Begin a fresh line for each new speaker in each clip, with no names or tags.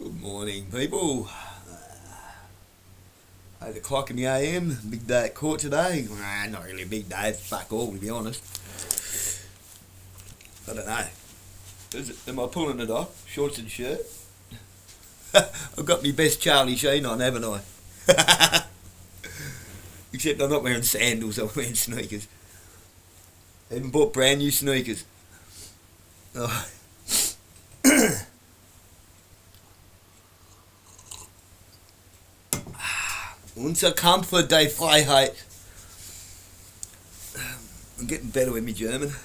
Good morning, people. 8 o'clock in the AM, big day at court today. Not really a big day, fuck all, to be honest. I don't know. Am I pulling it off? Shorts and shirt? I've got my best Charlie Sheen on, haven't I? Except I'm not wearing sandals, I'm wearing sneakers. I even bought brand new sneakers. Oh. Unser Kampf für die Freiheit. I'm getting better with me German.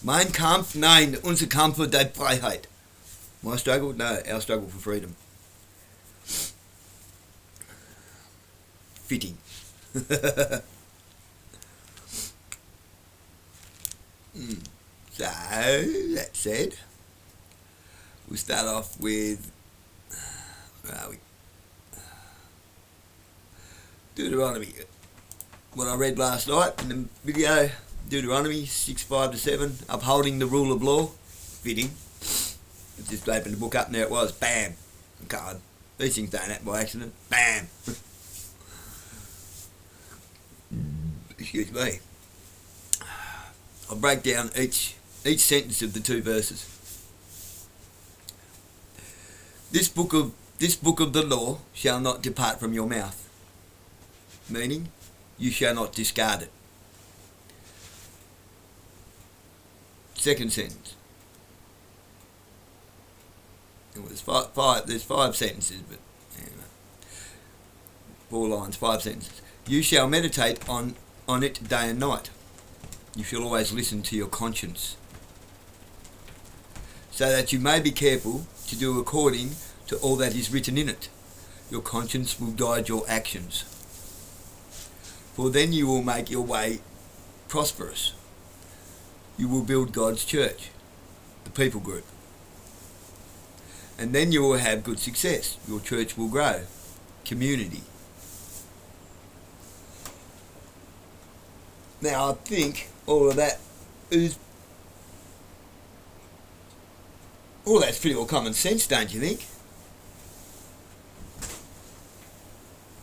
Mein Kampf, nein, unser Kampf für die Freiheit. My struggle? No, our struggle for freedom. Fitting. So, that said, we'll start off with, where are we? Deuteronomy. What I read last night in the video, Deuteronomy 6:5-7, upholding the rule of law. Fitting. I just opened the book up and there it was. Bam. God, these things don't happen by accident. Bam. Excuse me. I'll break down each sentence of the two verses. This book of the law shall not depart from your mouth. Meaning, you shall not discard it. Second sentence. There's five sentences, but anyway. 4 lines, 5 sentences. You shall meditate on it day and night. You shall always listen to your conscience, so that you may be careful to do according to all that is written in it. Your conscience will guide your actions. For then you will make your way prosperous. You will build God's church, the people group. And then you will have good success. Your church will grow. Community. Now I think all that's pretty well common sense, don't you think?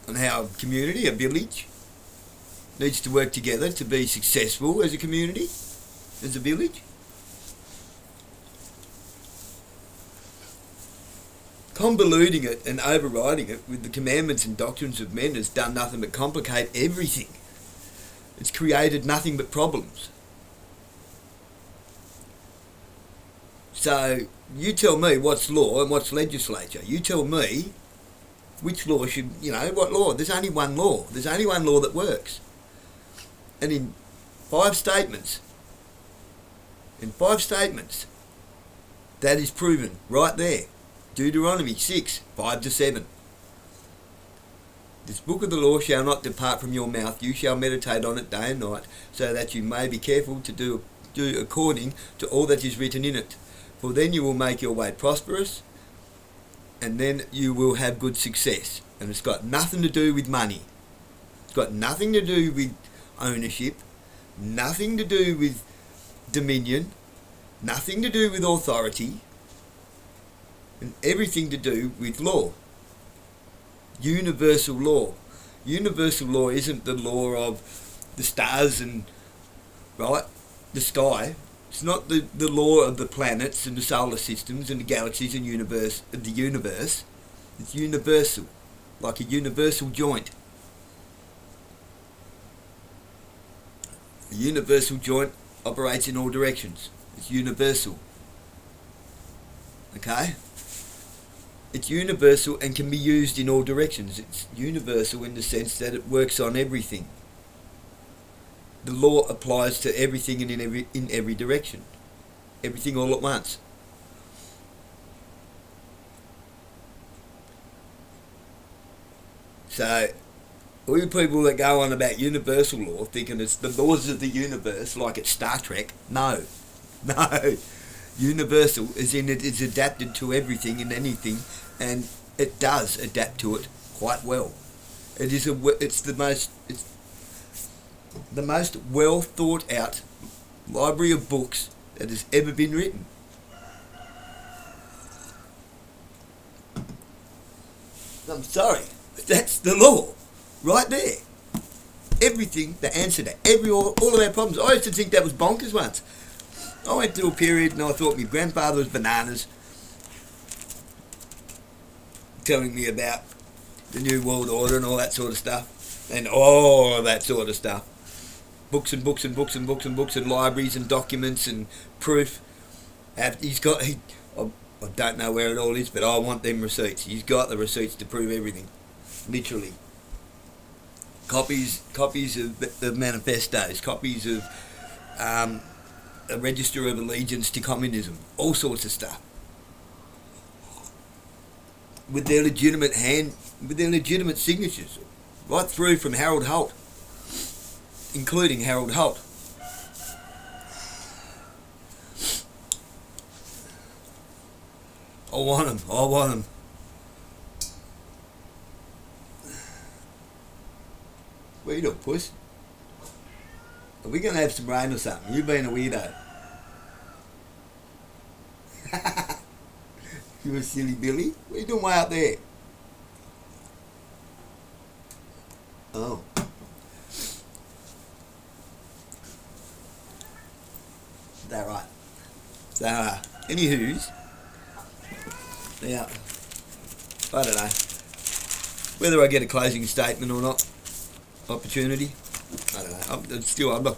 On how a community, a village, needs to work together to be successful as a community, as a village. Convoluting it and overriding it with the commandments and doctrines of men has done nothing but complicate everything. It's created nothing but problems. So, you tell me what's law and what's legislature. You tell me which law should, what law? There's only one law. There's only one law that works. And in 5 statements, that is proven right there. Deuteronomy 6:5-7. This book of the law shall not depart from your mouth. You shall meditate on it day and night, so that you may be careful to do according to all that is written in it. For then you will make your way prosperous, and then you will have good success. And it's got nothing to do with money. It's got nothing to do with ownership, nothing to do with dominion, nothing to do with authority, and everything to do with law. Universal law. Universal law isn't the law of the stars and, the sky. It's not the law of the planets and the solar systems and the galaxies and the universe. It's universal, like a universal joint. A universal joint operates in all directions. It's universal. Okay? It's universal and can be used in all directions. It's universal in the sense that it works on everything. The law applies to everything and in every direction. Everything all at once. So, all you people that go on about universal law thinking it's the laws of the universe like it's Star Trek, no. Universal is in it is adapted to everything and anything, and it does adapt to it quite well. It's the most well thought out library of books that has ever been written. I'm sorry, but that's the law, right there. Everything, the answer to all of our problems. I used to think that was bonkers once. I went through a period and I thought my grandfather was bananas, telling me about the New World Order and all that sort of stuff, and all of that sort of stuff. Books and books and books and books and books and libraries and documents and proof. I don't know where it all is, but I want them receipts. He's got the receipts to prove everything, literally. Copies of the manifestos, copies of a register of allegiance to communism, all sorts of stuff, with their legitimate signatures, right through from Harold Holt, including Harold Holt. I want them. What are you doing, puss? Are we going to have some rain or something? You've been a weirdo. You a silly Billy. What are you doing way up there? Oh. Is that right? So, anywho's, now, I don't know whether I get a closing statement or not. Opportunity. I don't know. I'm not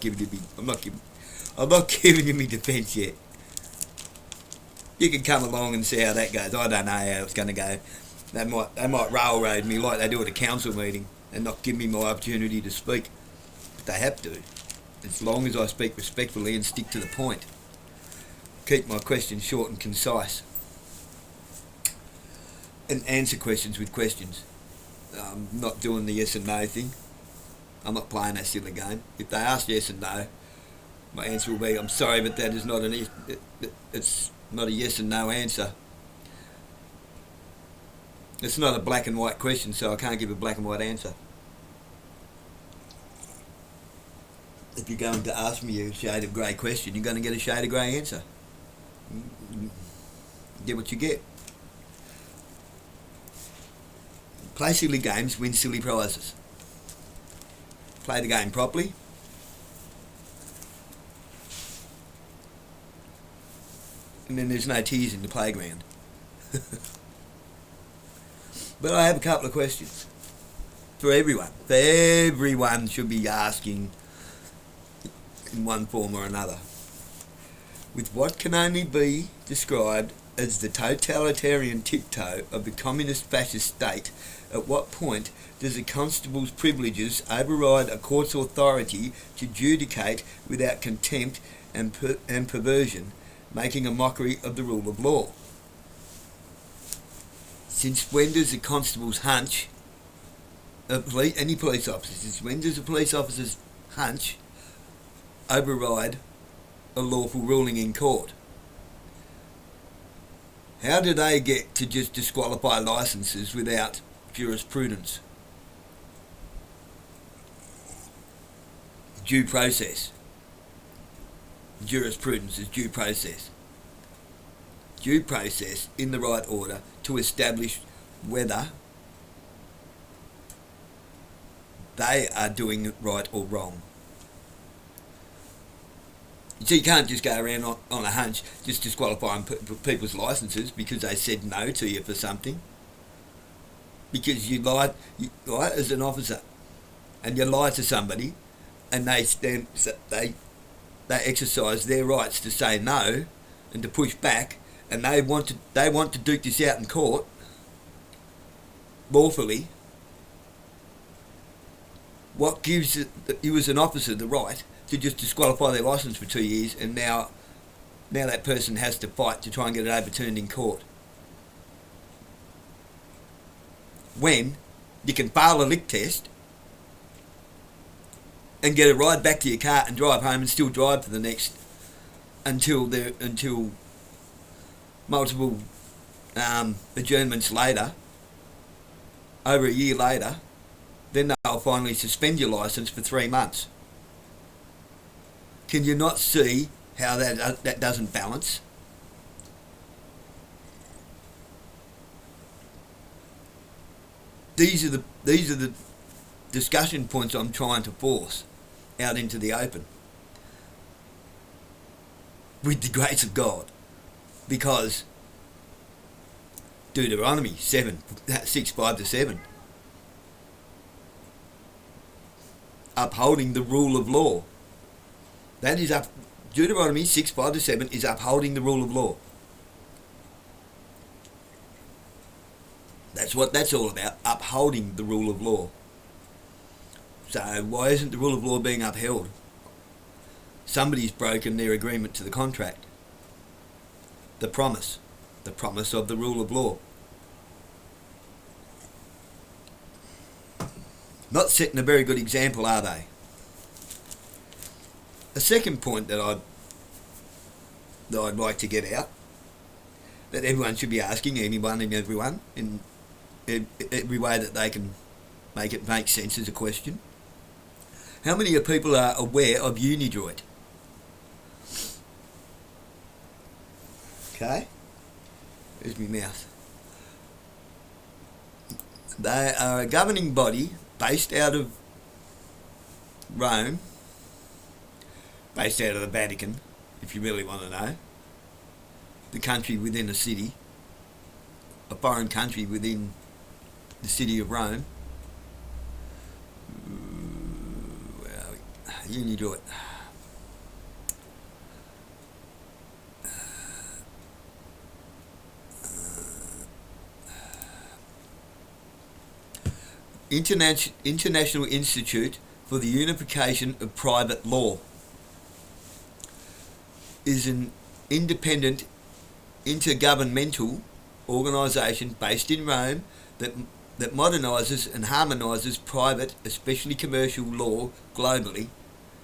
giving you me defence yet. You can come along and see how that goes. I don't know how it's going to go. They might railroad me like they do at a council meeting and not give me my opportunity to speak. But they have to, as long as I speak respectfully and stick to the point. Keep my questions short and concise, and answer questions with questions. I'm not doing the yes and no thing. I'm not playing that silly game. If they ask yes and no, my answer will be, I'm sorry, but that is not it's not a yes and no answer. It's not a black and white question, so I can't give a black and white answer. If you're going to ask me a shade of grey question, you're going to get a shade of grey answer. Get what you get. Play silly games, win silly prizes. Play the game properly. And then there's no tears in the playground. But I have a couple of questions for everyone. Everyone should be asking in one form or another. With what can only be described as the totalitarian tiptoe of the communist fascist state, at what point does a constable's privileges override a court's authority to adjudicate without contempt and perversion, making a mockery of the rule of law? Since when does a constable's hunch, any police officer, since when does a police officer's hunch override a lawful ruling in court? How do they get to just disqualify licences without jurisprudence? Due process. Jurisprudence is due process. Due process in the right order to establish whether they are doing it right or wrong. So you can't just go around on a hunch, just disqualifying people's licences because they said no to you for something. Because you lied as an officer, and you lie to somebody, and they exercise their rights to say no and to push back, and they want to duke this out in court lawfully. What gives you as an officer the right to just disqualify their licence for 2 years, and now that person has to fight to try and get it overturned in court? When you can fail a lick test and get a ride back to your car and drive home and still drive for the next until multiple adjournments later, over a year later, then they'll finally suspend your licence for 3 months. Can you not see how that doesn't balance? these are the discussion points I'm trying to force out into the open with the grace of God, because Deuteronomy 6:5-7, upholding the rule of law. That is up. Deuteronomy 6:5-7 is upholding the rule of law. That's what that's all about, upholding the rule of law. So why isn't the rule of law being upheld? Somebody's broken their agreement to the contract. The promise of the rule of law. Not setting a very good example, are they? A second point that I'd like to get out, that everyone should be asking, anyone and everyone, in every way that they can make it make sense as a question. How many of people are aware of UNIDROIT? Okay, there's my mouth. They are a governing body based out of Rome, based out of the Vatican, if you really want to know. The country within a city, a foreign country within the city of Rome. Where are we? UNIDROIT. International Institute for the Unification of Private Law is an independent intergovernmental organisation based in Rome that modernises and harmonises private, especially commercial law globally,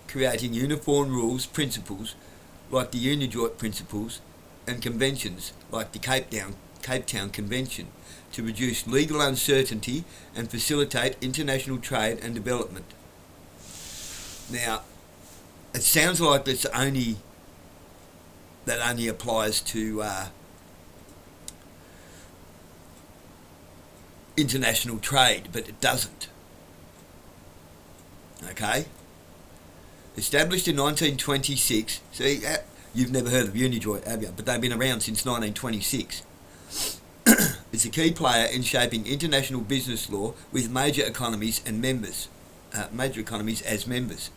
creating uniform rules, principles like the UNIDROIT principles, and conventions like the Cape Town Convention, to reduce legal uncertainty and facilitate international trade and development. Now, it sounds like that only applies to international trade, but it doesn't. Okay? Established in 1926, see, you've never heard of UNIDROIT, have you? But they've been around since 1926. It's a key player in shaping international business law with major economies as members.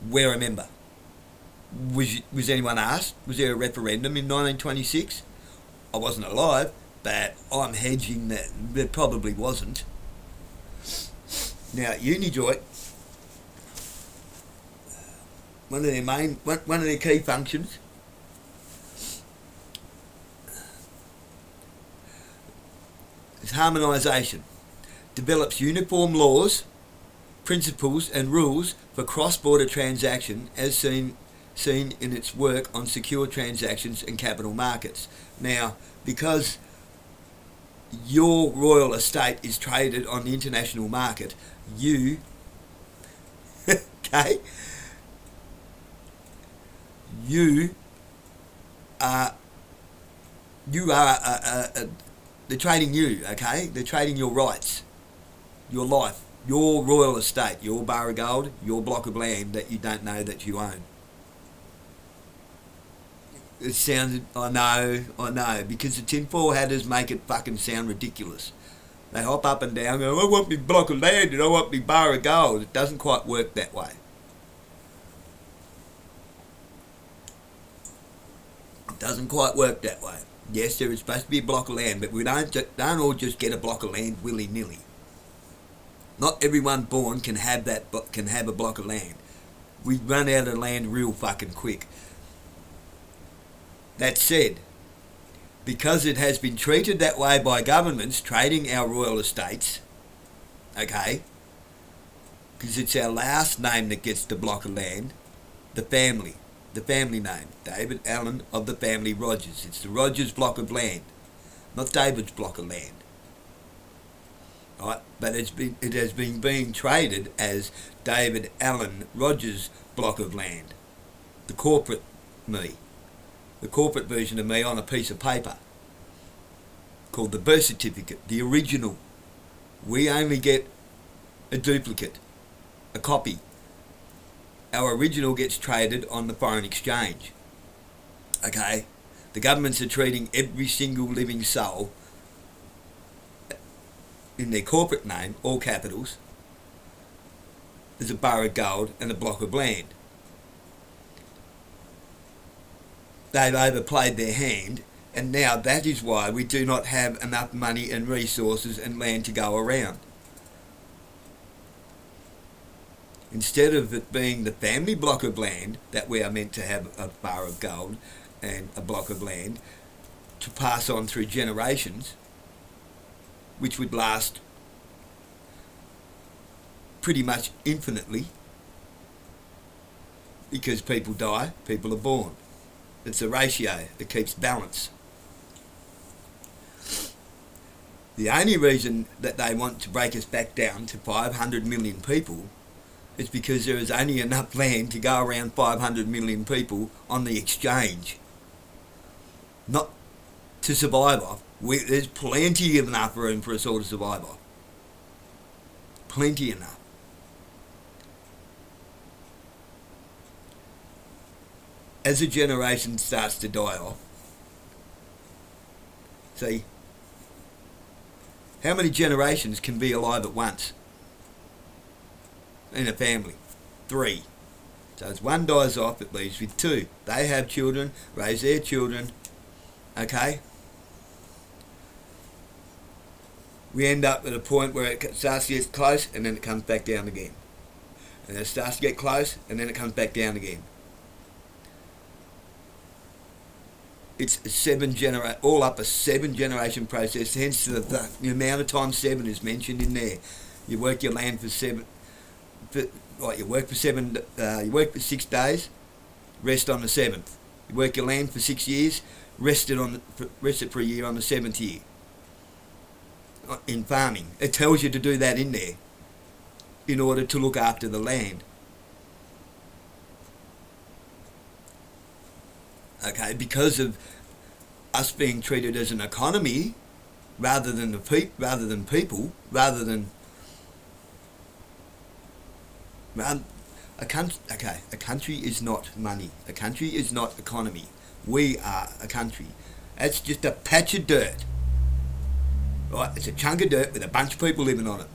We're a member. Was anyone asked? Was there a referendum in 1926? I wasn't alive, but I'm hedging that there probably wasn't. Now, UNIDROIT, one of their key functions is harmonisation. Develops uniform laws, principles and rules for cross-border transaction as seen in its work on secure transactions and capital markets. Now, because your royal estate is traded on the international market, you okay, they're trading you, okay? They're trading your rights, your life, your royal estate, your bar of gold, your block of land that you don't know that you own. It sounds, I know, because the tinfoil hatters make it fucking sound ridiculous. They hop up and down, go, I want me block of land and I want me bar of gold. It doesn't quite work that way. It doesn't quite work that way. Yes, there is supposed to be a block of land, but we don't all just get a block of land willy-nilly. Not everyone born can have a block of land. We run out of land real fucking quick. That said, because it has been treated that way by governments trading our royal estates, okay, because it's our last name that gets the block of land, the family name, David Allen of the family Rogers. It's the Rogers block of land, not David's block of land. Right? But it has been being traded as David Allen Rogers block of land. The corporate version of me on a piece of paper called the birth certificate, the original We only get a duplicate, a copy. Our original gets traded on the foreign exchange. Okay? The governments are treating every single living soul in their corporate name, all capitals, as a bar of gold and a block of land. They've overplayed their hand, and now that is why we do not have enough money and resources and land to go around. Instead of it being the family block of land that we are meant to have a bar of gold and a block of land to pass on through generations, which would last pretty much infinitely, because people die, people are born. It's a ratio that keeps balance. The only reason that they want to break us back down to 500 million people is because there is only enough land to go around 500 million people on the exchange. Not to survive off. There's plenty of enough room for us all to survive off. Plenty enough. As a generation starts to die off, see, how many generations can be alive at once in a family? 3. So as one dies off, it leaves with 2. They have children, raise their children, okay? We end up at a point where it starts to get close and then it comes back down again. And it starts to get close and then it comes back down again. It's all up a 7 generation process, hence the amount of time 7 is mentioned in there. You work your land for 7, you work for 6 days, rest on the 7th. You work your land for 6 years, rest it for a year on the 7th year. In farming, it tells you to do that in there in order to look after the land. Okay, because of us being treated as an economy rather than people, a country is not money. A country is not economy. We are a country. That's just a patch of dirt. Right? It's a chunk of dirt with a bunch of people living on it.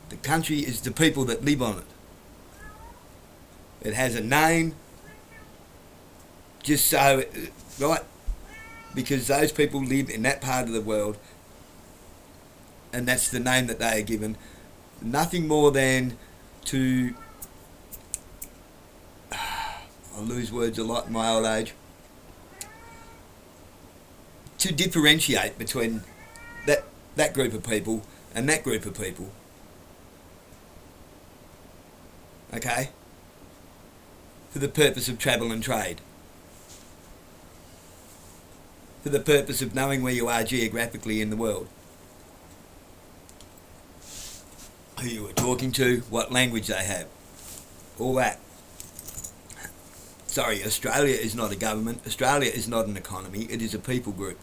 The country is the people that live on it. It has a name. Just so, right, because those people live in that part of the world and that's the name that they are given. Nothing more than to, I lose words a lot in my old age, to differentiate between that group of people and that group of people. Okay? For the purpose of travel and trade. For the purpose of knowing where you are geographically in the world. Who you were talking to, what language they have. All that. Sorry, Australia is not a government. Australia is not an economy. It is a people group.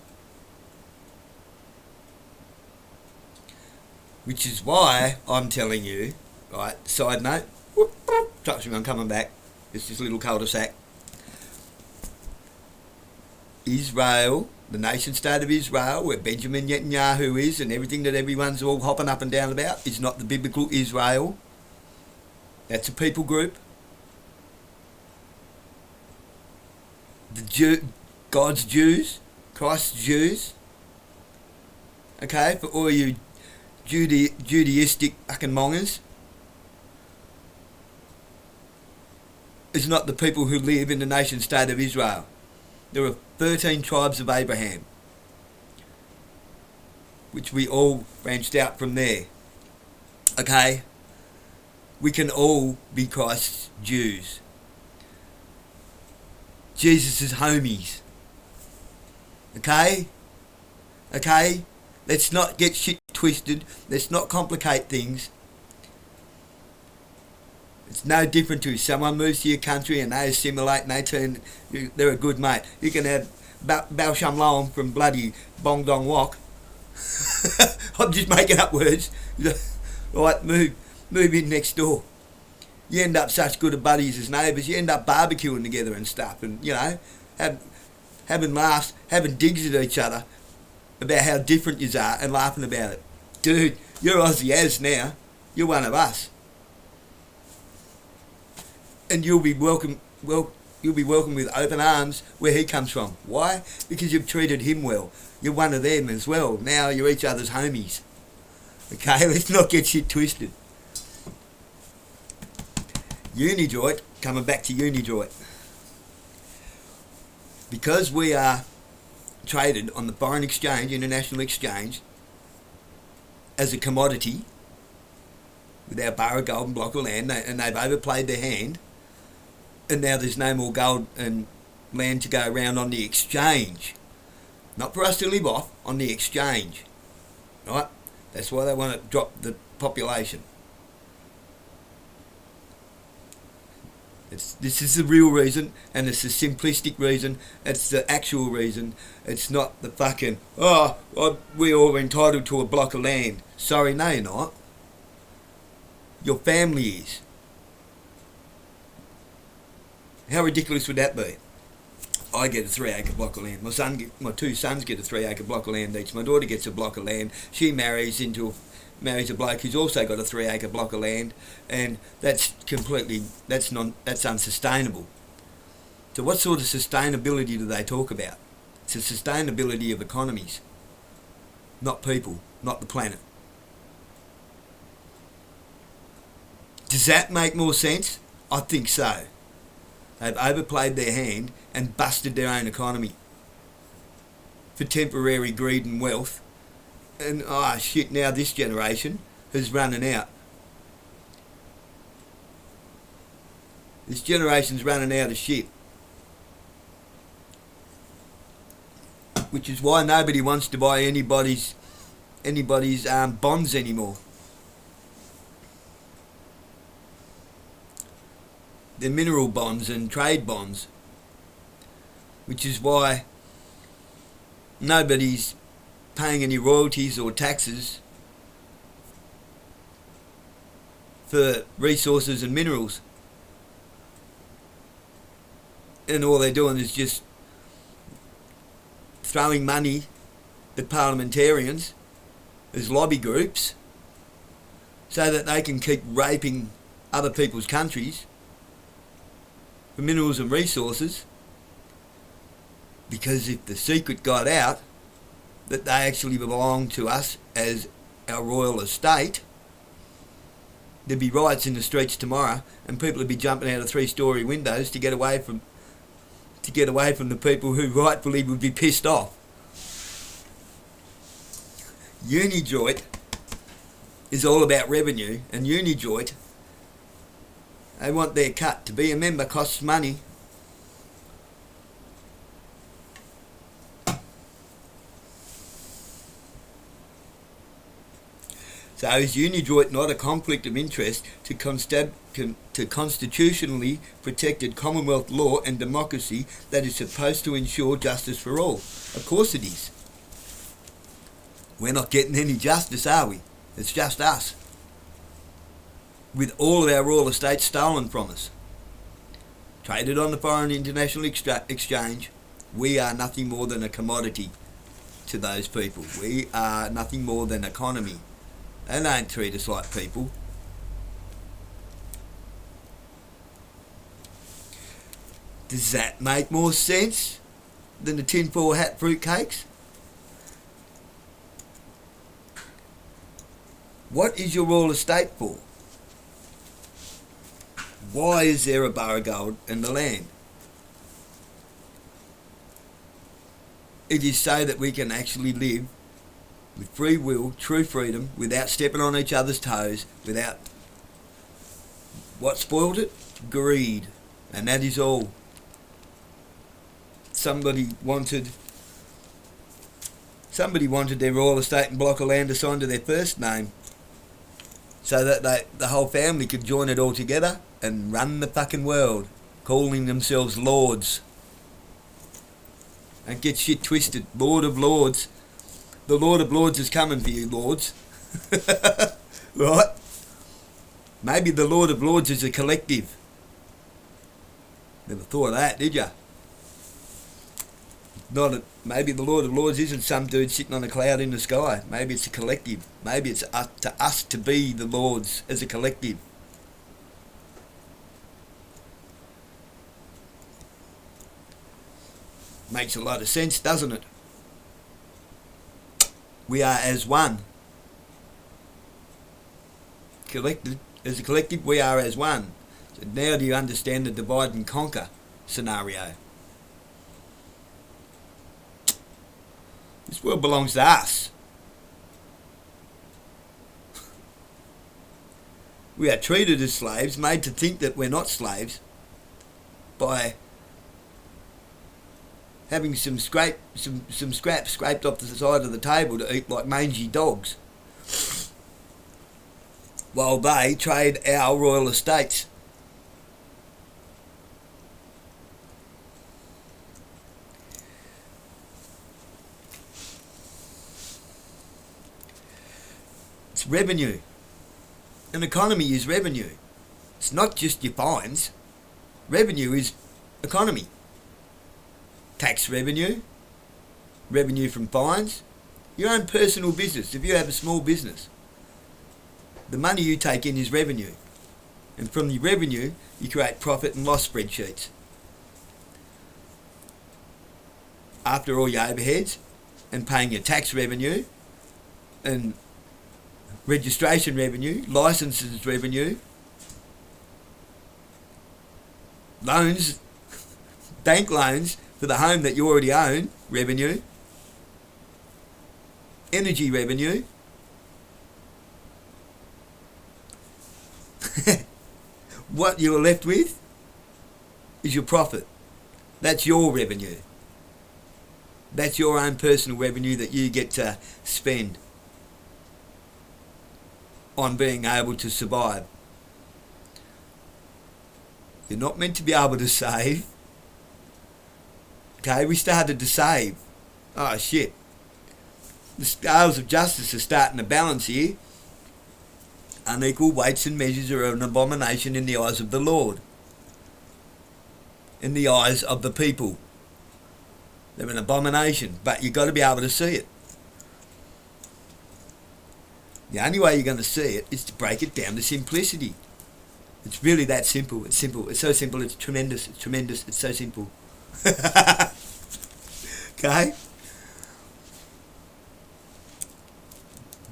Which is why I'm telling you, right, side note, trust me, I'm coming back. It's just a little cul-de-sac. Israel, the nation state of Israel, where Benjamin Netanyahu is and everything that everyone's all hopping up and down about, is not the biblical Israel. That's a people group. God's Jews, Christ's Jews. Okay, for all you Judaistic fucking mongers, is not the people who live in the nation state of Israel. There are 13 tribes of Abraham, which we all branched out from there. Okay? We can all be Christ's Jews. Jesus' homies. Okay? Okay? Let's not get shit twisted. Let's not complicate things. It's no different to someone moves to your country and they assimilate and they're a good mate. You can have Bao Sham Loam from bloody Bong Dong Wok I'm just making up words. Right, move in next door. You end up such good buddies as neighbours. You end up barbecuing together and stuff, and having laughs, having digs at each other about how different you are, and laughing about it. Dude, you're Aussie as now. You're one of us, and you'll be welcome. You'll be welcome with open arms where he comes from. Why? Because you've treated him well. You're one of them as well. Now you're each other's homies. Okay, let's not get shit twisted. UNIDROIT, coming back to UNIDROIT. Because we are traded on the foreign exchange, international exchange, as a commodity, with our bar of gold and block of land, and they've overplayed their hand, and now there's no more gold and land to go around on the exchange. Not for us to live off, on the exchange. Right? That's why they want to drop the population. This is the real reason, and it's the simplistic reason. It's the actual reason. It's not the fucking, we're all entitled to a block of land. Sorry, no you're not. Your family is. How ridiculous would that be? I get a 3-acre block of land. My two sons get a 3-acre block of land each. My daughter gets a block of land. She marries a bloke who's also got a 3-acre block of land, and that's unsustainable. So what sort of sustainability do they talk about? It's the sustainability of economies, not people, not the planet. Does that make more sense? I think so. They've overplayed their hand and busted their own economy for temporary greed and wealth. And now this generation is running out. This generation's running out of shit. Which is why nobody wants to buy anybody's bonds anymore. They're mineral bonds and trade bonds. Which is why nobody's paying any royalties or taxes for resources and minerals. And all they're doing is just throwing money at parliamentarians as lobby groups so that they can keep raping other people's countries for minerals and resources, because if the secret got out that they actually belong to us as our royal estate, there'd be riots in the streets tomorrow, and people would be jumping out of 3-story windows to get away from the people who rightfully would be pissed off. UNIDROIT is all about revenue, and UNIDROIT, they want their cut. To be a member costs money. So is UNIDROIT not a conflict of interest to constitutionally protected Commonwealth law and democracy that is supposed to ensure justice for all? Of course it is. We're not getting any justice, are we? It's just us, with all of our royal estate stolen from us. Traded on the foreign international exchange, we are nothing more than a commodity to those people. We are nothing more than economy. They don't treat us like people. Does that make more sense than the tinfoil hat fruitcakes? What is your royal estate for? Why is there a bar of gold in the land? It is so that we can actually live with free will, true freedom, without stepping on each other's toes, without... What spoiled it? Greed. And that is all. Somebody wanted their royal estate and block of land assigned to their first name, so that the whole family could join it all together and run the fucking world, calling themselves lords. Don't get shit twisted. Lord of Lords The Lord of Lords is coming for you, lords. Right? Maybe the Lord of Lords is a collective. Never thought of that, did ya? Maybe the Lord of Lords isn't some dude sitting on a cloud in the sky. Maybe it's a collective. Maybe it's up to us to be the Lords as a collective. Makes a lot of sense, doesn't it? We are as one. Collected, as a collective, we are as one. So now do you understand the divide and conquer scenario? This world belongs to us. We are treated as slaves, made to think that we're not slaves by having some scraps scraped off the side of the table to eat like mangy dogs, while they trade our royal estates. It's revenue. An economy is revenue. It's not just your fines. Revenue is economy. Tax revenue, revenue from fines, your own personal business. If you have a small business, the money you take in is revenue. And from the revenue, you create profit and loss spreadsheets. After all your overheads and paying your tax revenue and registration revenue, licenses revenue, loans, bank loans for the home that you already own, revenue, energy revenue, what you're left with is your profit. That's your revenue. That's your own personal revenue that you get to spend on being able to survive. You're not meant to be able to save. Okay, we started to save. Oh shit. The scales of justice are starting to balance here. Unequal weights and measures are an abomination in the eyes of the Lord. In the eyes of the people. They're an abomination, but you've got to be able to see it. The only way you're going to see it is to break it down to simplicity. It's really that simple. It's simple. It's so simple. It's tremendous. It's tremendous. It's so simple. Okay?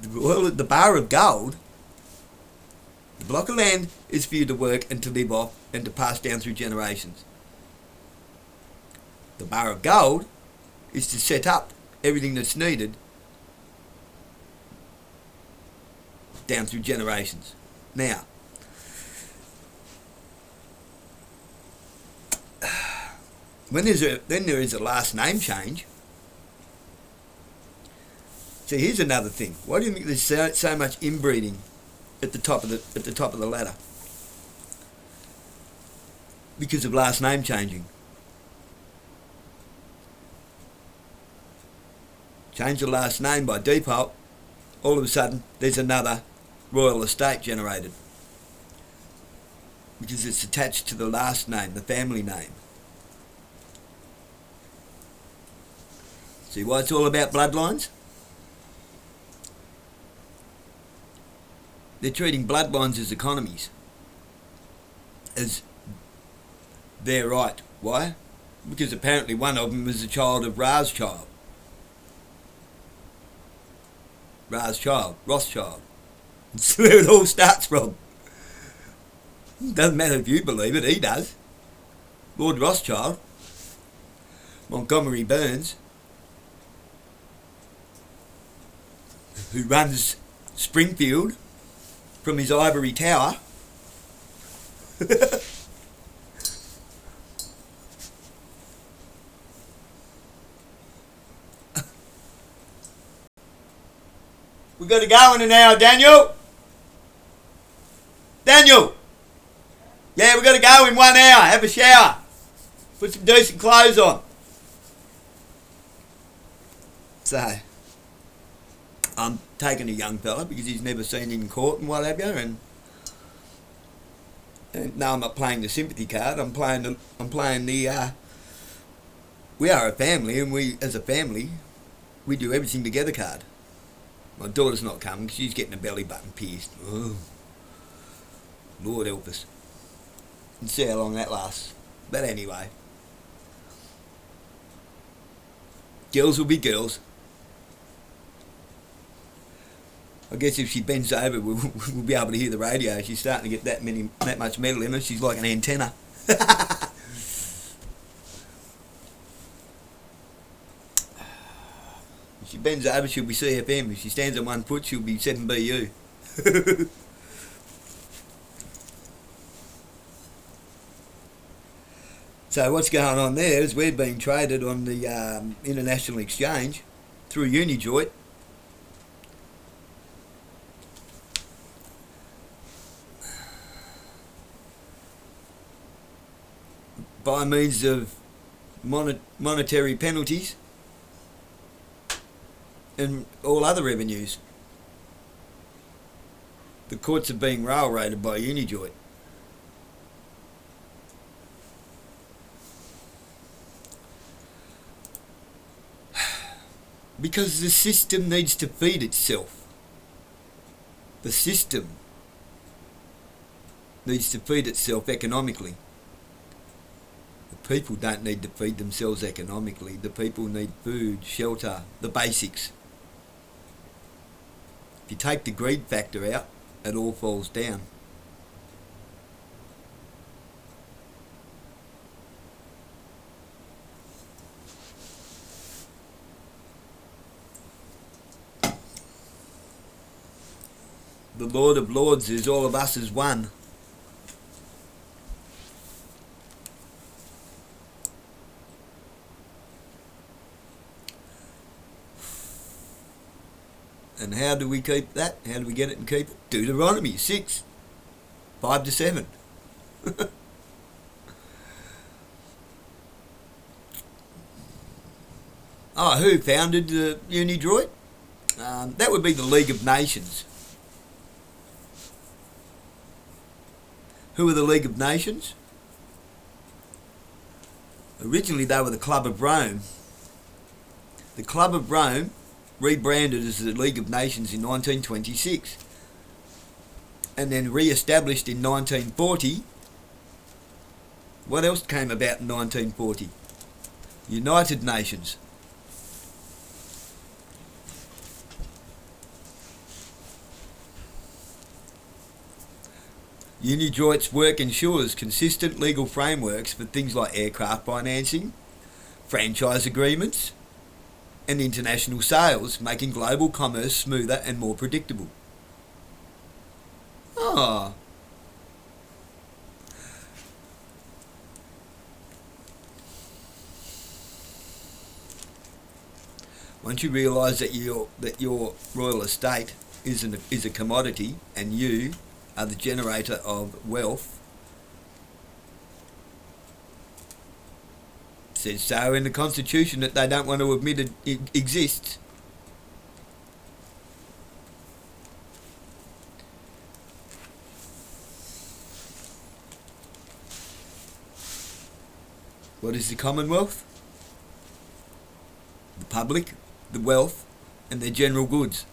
The bar of gold, the block of land is for you to work and to live off and to pass down through generations. The bar of gold is to set up everything that's needed down through generations. Now, when there is a last name change. See, here's another thing. Why do you think there's so much inbreeding at the top of the ladder? Because of last name changing. Change the last name by default, all of a sudden there's another royal estate generated. Because it's attached to the last name, the family name. See why it's all about bloodlines? They're treating bloodlines as economies. As their right. Why? Because apparently one of them was a child of Rothschild. Rothschild. That's where it all starts from. Doesn't matter if you believe it, he does. Lord Rothschild, Montgomery Burns, who runs Springfield from his ivory tower. We've got to go in an hour, Daniel. Daniel. Yeah, we've got to go in 1 hour. Have a shower. Put some decent clothes on. So, I'm taking a young fella because he's never seen in court and what have you, and no, I'm not playing the sympathy card. I'm playing the. We are a family, and we, as a family, we do everything together card. My daughter's not coming. She's getting a belly button pierced. Oh, Lord help us. And see how long that lasts. But anyway, girls will be girls. I guess if she bends over, we'll be able to hear the radio. She's starting to get that much metal in her. She's like an antenna. If she bends over, she'll be CFM. If she stands on one foot, she'll be 7BU. So what's going on there is we're being traded on the international exchange through UNIDROIT. By means of monetary penalties and all other revenues. The courts are being railroaded by UNIDROIT. Because the system needs to feed itself. The system needs to feed itself economically. The people don't need to feed themselves economically. The people need food, shelter, the basics. If you take the greed factor out, it all falls down. The Lord of Lords is all of us as one. And how do we keep that? How do we get it and keep it? Deuteronomy 6, 5-7. Oh, who founded UNIDROIT? That would be the League of Nations. Who are the League of Nations? Originally they were the Club of Rome. The Club of Rome rebranded as the League of Nations in 1926 and then re-established in 1940. What else came about in 1940? United Nations. UNIDROIT's work ensures consistent legal frameworks for things like aircraft financing, franchise agreements, and international sales, making global commerce smoother and more predictable. Ah. Once you realise that your royal estate is a commodity and you are the generator of wealth, it says so in the Constitution that they don't want to admit it exists. What is the Commonwealth? The public, the wealth, and their general goods.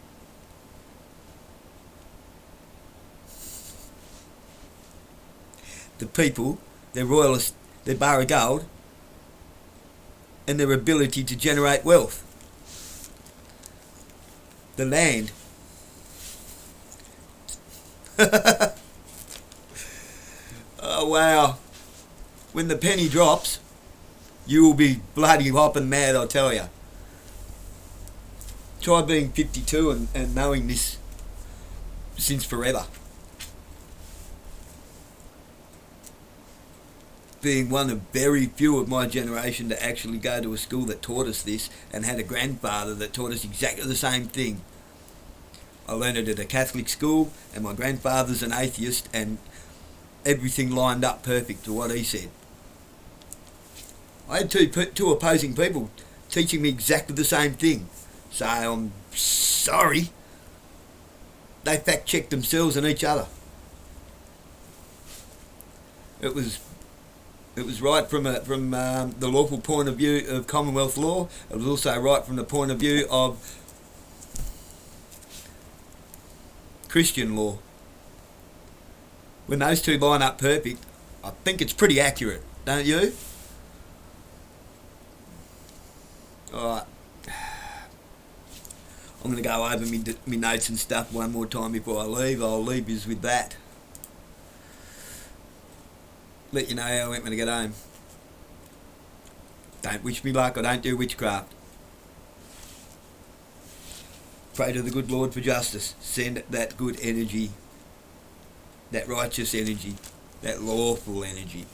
The people, their royalist, their bar of gold, and their ability to generate wealth. The land. Oh wow. When the penny drops, you will be bloody hopping mad, I tell you. Try being 52 and knowing this since forever. Being one of very few of my generation to actually go to a school that taught us this and had a grandfather that taught us exactly the same thing. I learned it at a Catholic school and my grandfather's an atheist and everything lined up perfect to what he said. I had two opposing people teaching me exactly the same thing. say, I'm sorry, they fact-checked themselves and each other. It was right from the lawful point of view of Commonwealth law. It was also right from the point of view of Christian law. When those two line up perfect, I think it's pretty accurate, don't you? Alright. I'm going to go over me notes and stuff one more time before I leave. I'll leave you with that. Let you know how I went when I get home. Don't wish me luck, I don't do witchcraft. Pray to the good Lord for justice. Send that good energy, that righteous energy, that lawful energy.